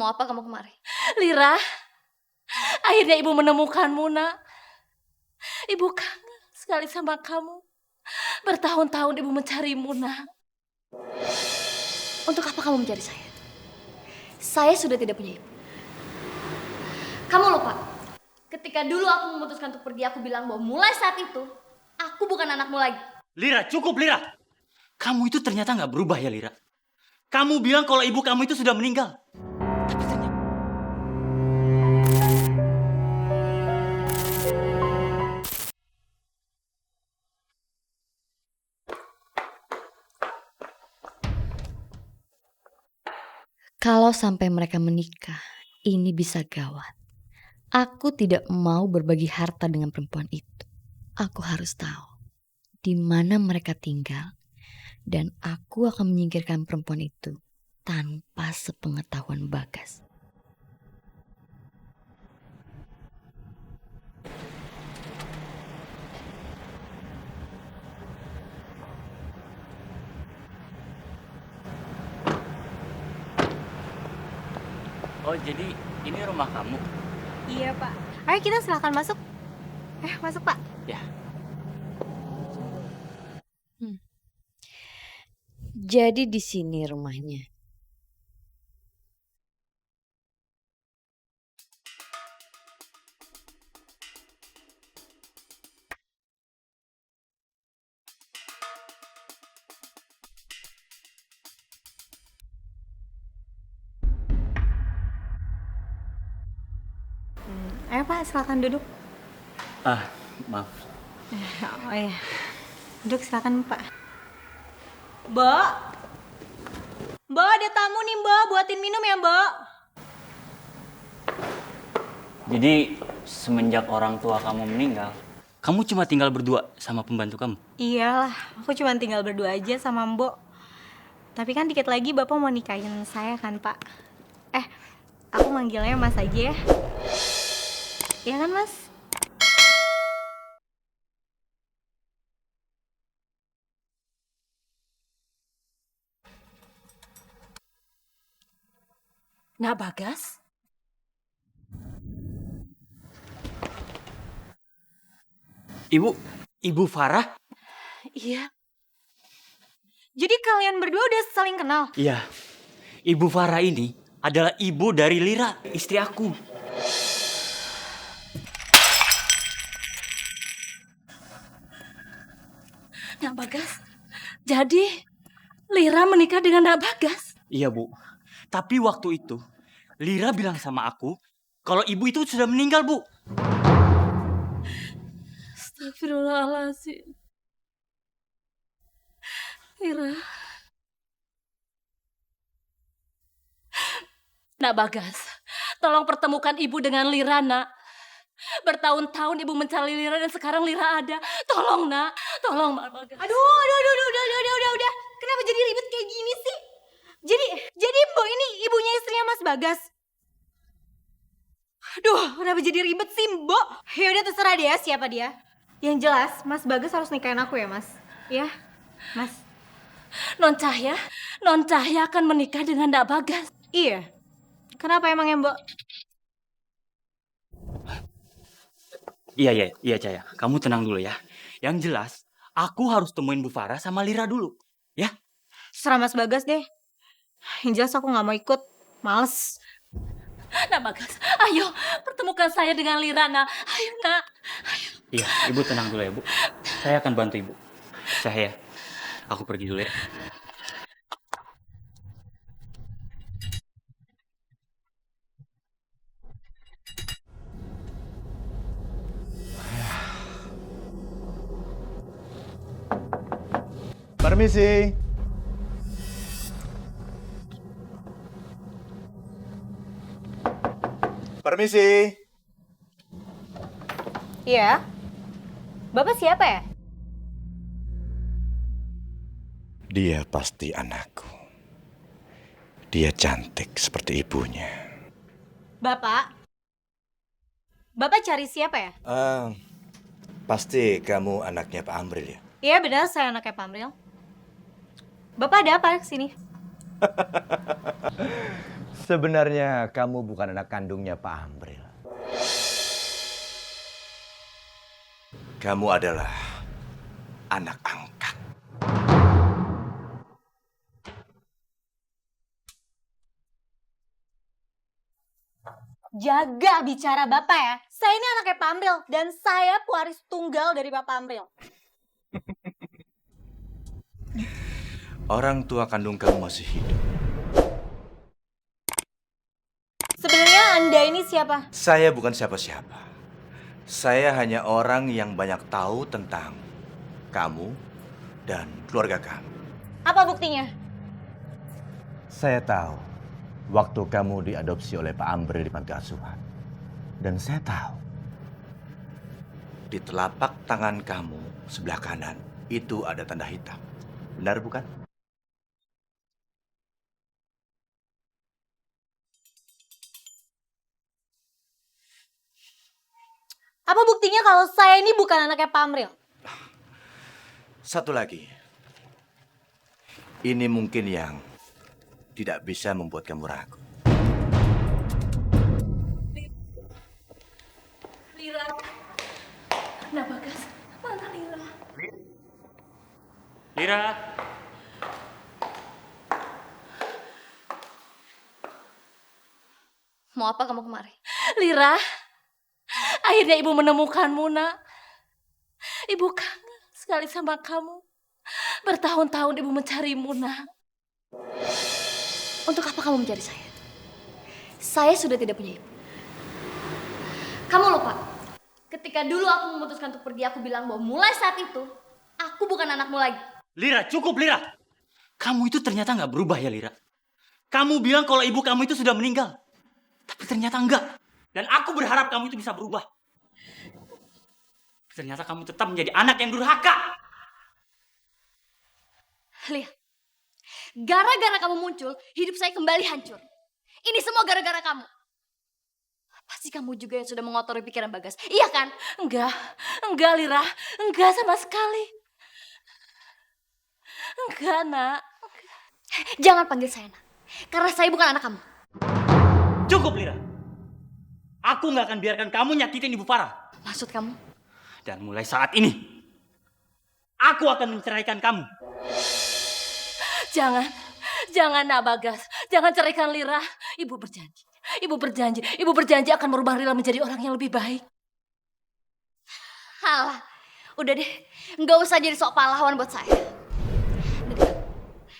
Mau apa kamu kemari? Lira, akhirnya ibu menemukanmu, nak. Ibu kangen sekali sama kamu. Bertahun-tahun ibu mencarimu, nak. Untuk apa kamu mencari saya? Saya sudah tidak punya ibu. Kamu lupa, ketika dulu aku memutuskan untuk pergi, aku bilang bahwa mulai saat itu, aku bukan anakmu lagi. Lira, cukup Lira. Kamu itu ternyata nggak berubah ya Lira. Kamu bilang kalau ibu kamu itu sudah meninggal. Tapi ternyata... Kalau sampai mereka menikah, ini bisa gawat. Aku tidak mau berbagi harta dengan perempuan itu. Aku harus tahu di mana mereka tinggal, dan aku akan menyingkirkan perempuan itu tanpa sepengetahuan Bagas. Oh, jadi ini rumah kamu? Iya, Pak. Ayo kita silakan masuk. Masuk, Pak. Ya. Jadi di sini rumahnya. Ayo, Pak, silakan duduk. Maaf. Oh iya. Duduk silakan, Pak. Mbak. Mbak, ada tamu nih, Mbak. Buatin minum ya, Mbak. Jadi semenjak orang tua kamu meninggal, kamu cuma tinggal berdua sama pembantu kamu? Iyalah, aku cuma tinggal berdua aja sama Mbok. Tapi kan dikit lagi Bapak mau nikahin saya kan, Pak? Aku manggilnya Mas aja ya. Iya kan, Mas? Nak Bagas? Ibu Farah? Iya. Jadi kalian berdua udah saling kenal? Iya. Ibu Farah ini adalah ibu dari Lira, istri aku. Nak Bagas, jadi Lira menikah dengan Nak Bagas? Iya, Bu. Tapi waktu itu, Lira bilang sama aku kalau ibu itu sudah meninggal, Bu. Astagfirullahaladzim. Lira. Nak Bagas, tolong pertemukan ibu dengan Lira, nak. Bertahun-tahun ibu mencari Lira dan sekarang Lira ada. Tolong, nak. Tolong, Nak Bagas. Aduh, udah. Kenapa jadi ribet kayak gini sih? Jadi Mbok ini ibunya istrinya Mas Bagas. Aduh, kenapa jadi ribet sih, Mbok? Ya udah terserah dia siapa dia. Yang jelas, Mas Bagas harus nikahin aku ya, Mas. Ya, Mas. Non Cahya akan menikah dengan Nak Bagas. Iya. Kenapa emang ya, Mbok? Iya, Caya. Kamu tenang dulu ya. Yang jelas, aku harus temuin Bu Farah sama Lira dulu. Ya? Serah Mas Bagas deh. Yang jelas aku gak mau ikut. Males. Nak Bagas, ayo pertemukan saya dengan Lira, nak. Ayo, nak. Ayo. Iya, Ibu tenang dulu ya, Bu. Saya akan bantu Ibu. Cahaya, aku pergi dulu ya. Permisi. Permisi. Iya. Bapak siapa ya? Dia pasti anakku. Dia cantik seperti ibunya. Bapak cari siapa ya? Pasti kamu anaknya Pak Amril ya? Iya benar, saya anaknya Pak Amril. Bapak ada apa kesini? Sebenarnya kamu bukan anak kandungnya Pak Amril. Kamu adalah anak angkat. Jaga bicara Bapak ya. Saya ini anaknya Pak Amril dan saya pewaris tunggal dari Bapak Amril. Orang tua kandung kamu masih hidup. Sebenarnya Anda ini siapa? Saya bukan siapa-siapa. Saya hanya orang yang banyak tahu tentang kamu dan keluarga kamu. Apa buktinya? Saya tahu waktu kamu diadopsi oleh Pak Amril di panti asuhan. Dan saya tahu di telapak tangan kamu sebelah kanan itu ada tanda hitam. Benar bukan? Apa buktinya kalau saya ini bukan anaknya Pak Amril? Satu lagi. Ini mungkin yang tidak bisa membuat kamu ragu. Lira. Nah, Bagas, mana Lira? Lira. Mau apa kamu kemari? Lira, akhirnya ibu menemukanmu, nak. Ibu kangen sekali sama kamu. Bertahun-tahun ibu mencarimu, nak. Untuk apa kamu mencari saya? Saya sudah tidak punya ibu. Kamu lupa, ketika dulu aku memutuskan untuk pergi, aku bilang bahwa mulai saat itu, aku bukan anakmu lagi. Lira, cukup Lira. Kamu itu ternyata nggak berubah ya Lira. Kamu bilang kalau ibu kamu itu sudah meninggal. Tapi ternyata enggak. Dan aku berharap kamu itu bisa berubah. Ternyata kamu tetap menjadi anak yang durhaka. Lihat, gara-gara kamu muncul, hidup saya kembali hancur. Ini semua gara-gara kamu. Pasti kamu juga yang sudah mengotori pikiran Bagas, iya kan? Enggak Lira, enggak sama sekali. Enggak, nak. Jangan panggil saya nak, karena saya bukan anak kamu. Cukup Lira. Aku nggak akan biarkan kamu nyakitin Ibu Farah. Maksud kamu? Dan mulai saat ini, aku akan menceraikan kamu. Jangan nak Bagas. Jangan ceraikan Lira. Ibu berjanji akan merubah Lira menjadi orang yang lebih baik. Halah, udah deh, nggak usah jadi sok pahlawan buat saya. Dengar,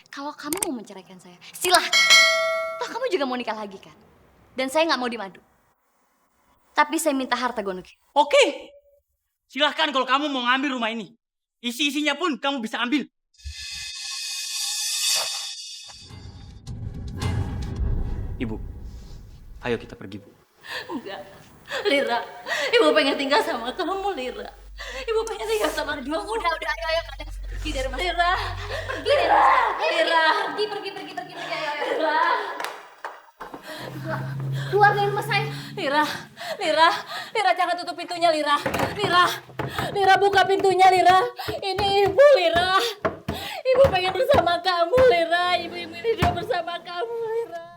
kalau kamu mau menceraikan saya, silahkan. Toh kamu juga mau nikah lagi kan? Dan saya nggak mau dimadu. Tapi saya minta harta Gonuki. Oke. Silahkan kalau kamu mau ngambil rumah ini. Isi-isinya pun kamu bisa ambil. Ibu, ayo kita pergi, Bu. Enggak. Lira, ibu pengen tinggal sama kamu, Lira. Ibu pengen tinggal sama kamu. Udah, ayo, kadang pergi dari rumah. Lira. Pergi dari rumah. Lira. Pergi, ayo. Lira. Keluar dari rumah saya. Lira, jangan tutup pintunya, Lira. Lira, buka pintunya, Lira. Ini ibu, Lira. Ibu pengen bersama kamu, Lira. Ibu hidup bersama kamu, Lira.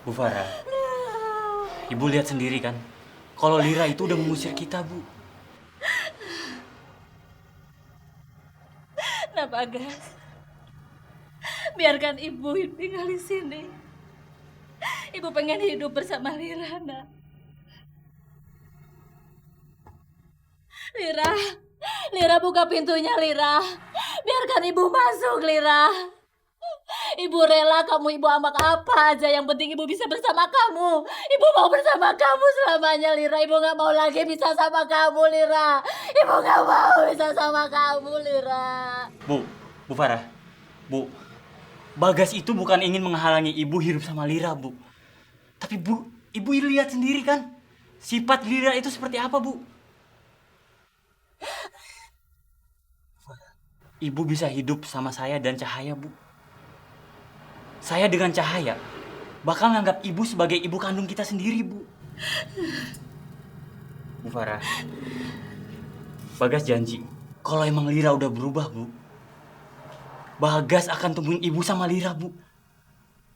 Bu Farah, Ibu lihat sendiri kan, kalau Lira itu udah mengusir kita, Bu. Nah, Bagas, biarkan ibu tinggal di sini. Ibu pengen hidup bersama Lira, nak. Lira, buka pintunya, Lira. Biarkan ibu masuk, Lira. Ibu rela kamu ibu amak apa aja, yang penting ibu bisa bersama kamu. Ibu mau bersama kamu selamanya, Lira. Ibu gak mau lagi bisa sama kamu, Lira. Ibu gak mau bisa sama kamu, Lira. Bu Farah, Bu, Bagas itu bukan ingin menghalangi Ibu hidup sama Lira, Bu. Tapi Bu, Ibu lihat sendiri kan, sifat Lira itu seperti apa, Bu? Ibu bisa hidup sama saya dan Cahaya, Bu. Saya dengan Cahaya bakal nganggap Ibu sebagai ibu kandung kita sendiri, Bu. Bu Farah, Bagas janji kalau emang Lira udah berubah, Bu, Bagas akan temuin ibu sama Lira, Bu.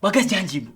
Bagas janji, Bu.